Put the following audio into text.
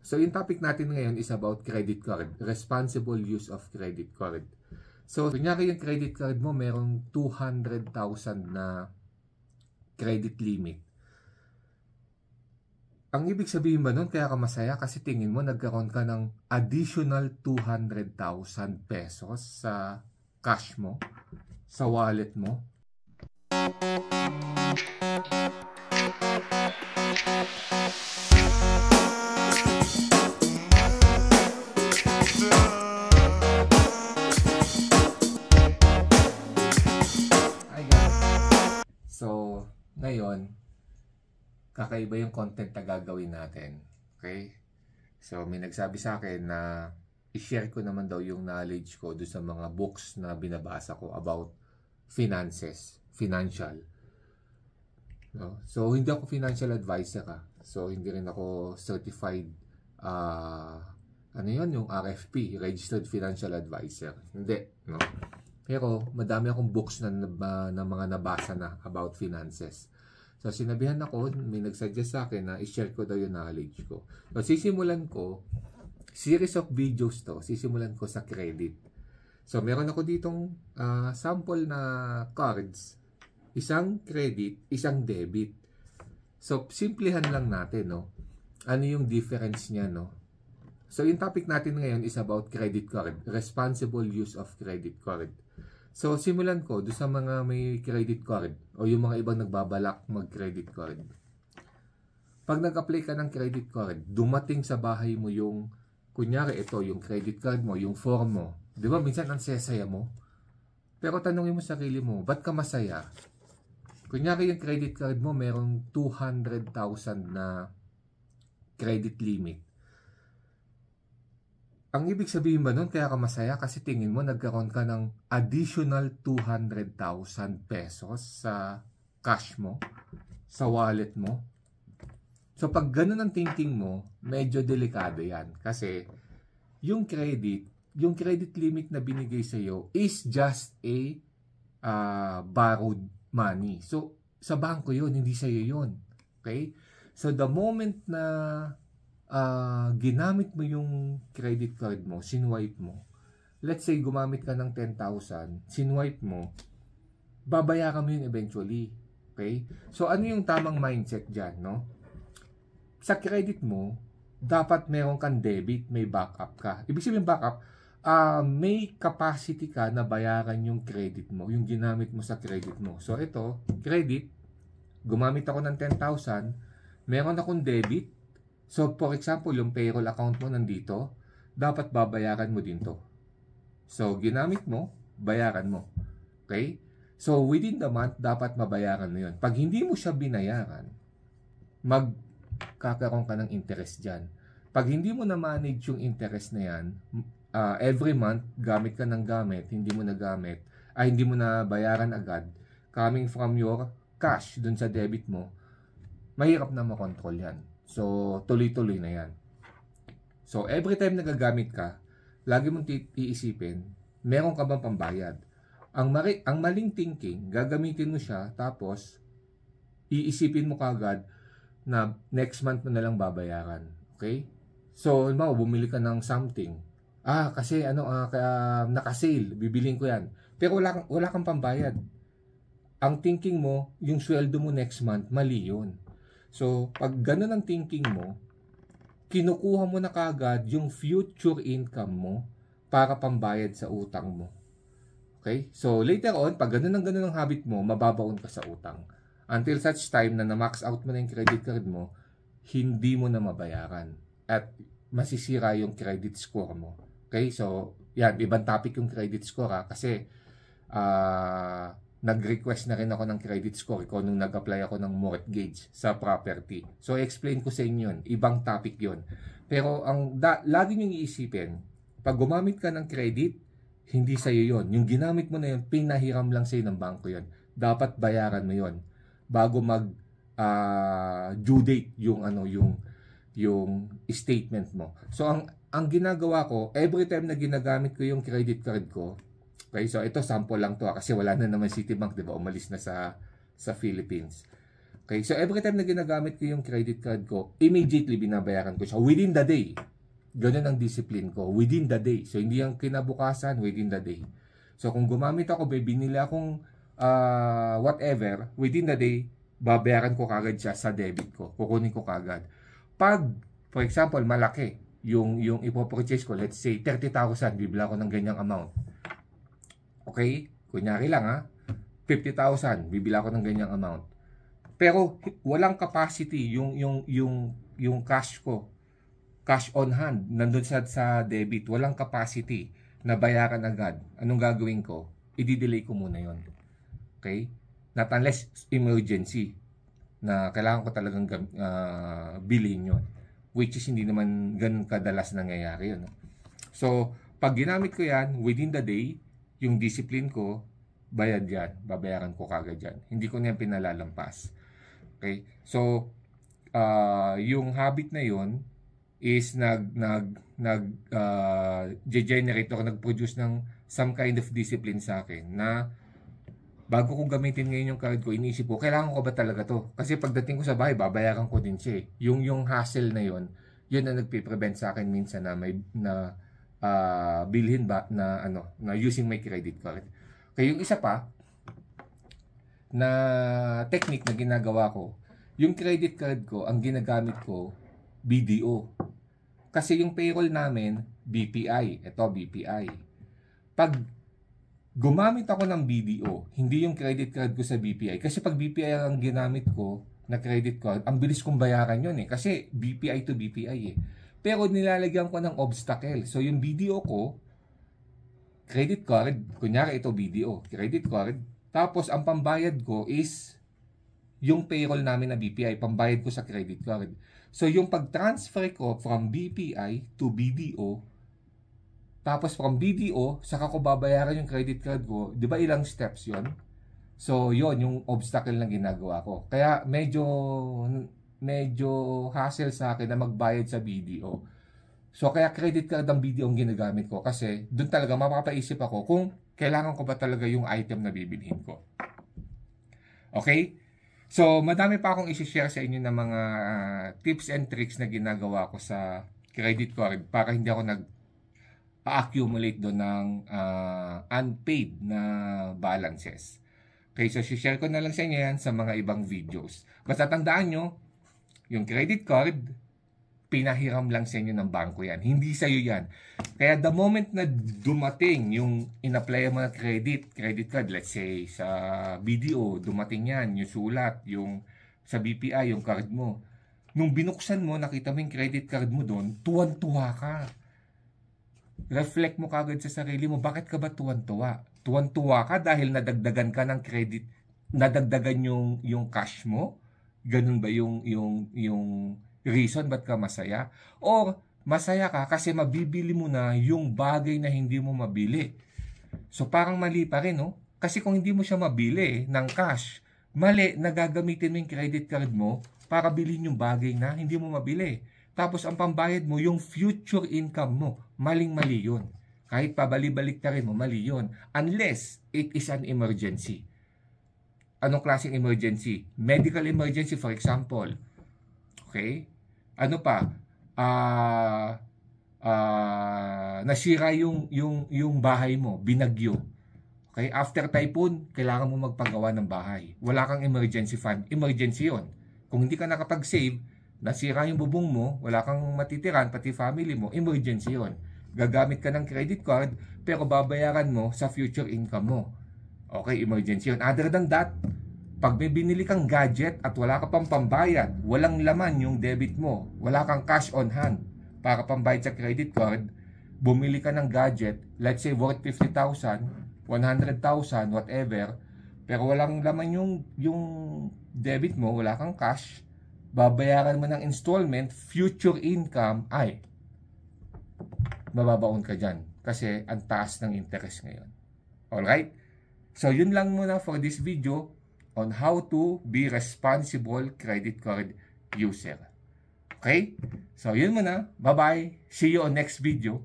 So yung topic natin ngayon is about credit card, responsible use of credit card. So kunyari yung credit card mo merong 200,000 na credit limit. Ang ibig sabihin ba nun kaya ka masaya kasi tingin mo nagkaroon ka ng additional 200,000 pesos sa cash mo, sa wallet mo? So, ngayon, kakaiba yung content na gagawin natin. Okay? So, may nagsabi sa akin na i-share ko naman daw yung knowledge ko doon sa mga books na binabasa ko about finances, financial. No? So, hindi ako financial advisor So, hindi rin ako certified, ano yun, yung RFP, Registered Financial Advisor. Hindi, no? Pero madami akong books na mga nabasa na about finances. So sinabihan ako, may nagsuggest sa akin na i-share ko daw yung knowledge ko. So sisimulan ko, series of videos to, sisimulan ko sa credit. So meron ako ditong sample na cards. Isang credit, isang debit. So simplihan lang natin, no? Ano yung difference niya, no? So yung topic natin ngayon is about credit card, responsible use of credit card. So, simulan ko doon sa mga may credit card o yung mga ibang nagbabalak mag-credit card. Pag nag-apply ka ng credit card, dumating sa bahay mo yung, kunyari ito, yung credit card mo, yung form mo. Di ba, minsan ang saya mo. Pero tanongin mo sarili mo, ba't ka masaya? Kunyari yung credit card mo, merong 200,000 na credit limit. Ang ibig sabihin ba nun kaya ka masaya kasi tingin mo nagkaroon ka ng additional 200,000 pesos sa cash mo, sa wallet mo? So pag ganun ang thinking mo, medyo delikado yan. Kasi yung credit limit na binigay sa iyo is just a borrowed money. So sa bangko yun, hindi sa iyo yun. Okay? So the moment na ginamit mo yung credit card mo, sinwipe mo. Let's say gumamit ka ng 10,000, sinwipe mo, babayaran mo yun eventually. Okay? So ano yung tamang mindset dyan, no? Sa credit mo, dapat meron kang debit, may backup ka. Ibig sabihin backup, may capacity ka na bayaran yung credit mo, yung ginamit mo sa credit mo. So ito, credit, gumamit ako ng 10,000, meron akong debit. So, for example, yung payroll account mo nandito, dapat babayaran mo din to. So, ginamit mo, bayaran mo. Okay? So, within the month, dapat mabayaran mo yun. Pag hindi mo siya binayaran, magkakaroon ka ng interest dyan. Pag hindi mo na-manage yung interest na yan, every month, gamit ka ng gamit, hindi mo nagamit, hindi mo na bayaran agad, coming from your cash dun sa debit mo, mahirap na makontrol yan. So, tuloy-tuloy na yan. So, every time nagagamit ka, lagi mong iisipin, meron ka bang pambayad? Ang maling thinking, gagamitin mo siya, tapos, iisipin mo kagad na next month mo na lang babayaran. Okay? So, bumili ka ng something. Kasi naka-sale, bibiling ko yan. Pero wala kang pambayad. Ang thinking mo, yung sweldo mo next month, mali yun. So, pag ganun ang thinking mo, kinukuha mo na kagad yung future income mo para pambayad sa utang mo. Okay? So, later on, pag ganun ang habit mo, mababaon ka sa utang. Until such time na na-max out mo na yung credit card mo, hindi mo na mabayaran. At masisira yung credit score mo. Okay? So, yan, ibang topic yung credit score kasi nag-request na rin ako ng credit score ko nung nag-apply ako ng mortgage sa property. So, explain ko sa inyo yun. Ibang topic yun. Pero, lagi nyo iisipin, pag gumamit ka ng credit, hindi sa'yo yun. Yung ginamit mo na yun, pinahiram lang sa'yo ng bangko yun. Dapat bayaran mo yun. Bago due date yung statement mo. So, ang ginagawa ko, every time na ginagamit ko yung credit card ko, okay, so ito sample lang to kasi wala na naman Citibank, 'di ba? Umalis na sa Philippines. Okay? So, every time na ginagamit ko yung credit card ko, immediately binabayaran ko siya within the day. Ganun ang discipline ko, within the day. So, hindi yung kinabukasan, within the day. So, kung gumamit ako, binili akong whatever, within the day, babayaran ko kagad siya sa debit ko. Kukunin ko kagad. Pag, for example, malaki, yung ipopurchase ko, let's say, 30,000, bibila ko ng ganyang amount. Okay? Kunyari lang ha, 50,000, bibila ko ng ganyang amount. Pero, walang capacity yung cash ko. Cash on hand, nandun sa debit, walang capacity na bayaran agad. Anong gagawin ko? I-delay ko muna yon. Okay? Not unless emergency na kailangan ko talagang bilhin yon. Which is hindi naman ganun kadalas nangyayari yun. So, pag ginamit ko yan, within the day, yung discipline ko, bayad yan. Babayaran ko kagad yan. Hindi ko na yan pinalalampas. Okay? So, yung habit na yon is generate or nag-produce ng some kind of discipline sa akin na bago ko gamitin ngayon yung card ko, iniisip ko, kailangan ko ba talaga to? Kasi pagdating ko sa bahay, babayaran ko din siya. Yung hassle na yun ang nagpe-prevent sa akin minsan na bilhin ba na using my credit card. Kaya yung isa pa na technique na ginagawa ko, yung credit card ko, ang ginagamit ko, BDO. Kasi yung payroll namin, BPI. Ito, BPI. Pag gumamit ako ng BDO, hindi yung credit card ko sa BPI. Kasi pag BPI ang ginamit ko na credit card, ang bilis kong bayaran yun eh. Kasi BPI to BPI eh. Pero nilalagyan ko ng obstacle. So yung BDO ko, credit card, kunyari ito BDO, credit card. Tapos ang pambayad ko is yung payroll namin na BPI, pambayad ko sa credit card. So, yung pag-transfer ko from BPI to BDO, tapos from BDO, saka ko babayaran yung credit card ko, di ba ilang steps yon? So, yon yung obstacle na ginagawa ko. Kaya, medyo hassle sa akin na magbayad sa BDO. So, kaya credit card ang BDO ang ginagamit ko kasi doon talaga mapapaisip ako kung kailangan ko ba talaga yung item na bibilhin ko. Okay? So, madami pa akong isi-share sa inyo ng mga tips and tricks na ginagawa ko sa credit card para hindi ako nag-accumulate doon ng unpaid na balances. Okay, so share ko na lang sa inyo yan sa mga ibang videos. Basta tandaan nyo, yung credit card, pinahiram lang sa inyo ng bangko yan. Hindi sa iyo yan. Kaya the moment na dumating yung in-apply mo na credit card, let's say sa BDO, dumating yan, yung sulat, yung sa BPI, yung card mo. Nung binuksan mo, nakita mo yung credit card mo doon, tuwan-tuwa ka. Reflect mo kagad sa sarili mo, bakit ka ba tuwan-tuwa? Tuwan-tuwa ka dahil nadagdagan ka ng credit, nadagdagan yung cash mo? Ganun ba yung reason ba't ka masaya? Or masaya ka kasi mabibili mo na yung bagay na hindi mo mabili. So parang mali pa rin, no? Kasi kung hindi mo siya mabili ng cash, mali na gagamitin mo yung credit card mo para bilhin yung bagay na hindi mo mabili. Tapos ang pambayad mo, yung future income mo, maling-mali yun. Kahit pabalik-balik ka rin mo, mali yun. Unless it is an emergency. Anong klaseng emergency? Medical emergency, for example. Okay? Ano pa? Nasira yung bahay mo, binagyo. Okay? After typhoon, kailangan mo magpagawa ng bahay. Wala kang emergency fund. Emergency yon. Kung hindi ka nakapag-save, nasira yung bubong mo, wala kang matitiran, pati family mo, emergency yon. Gagamit ka ng credit card, pero babayaran mo sa future income mo. Okay, emergency yun. Other than that, pag may binili kang gadget at wala ka pang pambayad, walang laman yung debit mo, wala kang cash on hand para pambayad sa credit card, bumili ka ng gadget, let's say worth 50,000, 100,000, whatever, pero walang laman yung debit mo, wala kang cash, babayaran mo ng installment, future income ay mababaon ka dyan kasi ang taas ng interest ngayon. Alright? So yun lang muna for this video on how to be responsible credit card user. Okay? So yun muna. Bye-bye. See you on next video.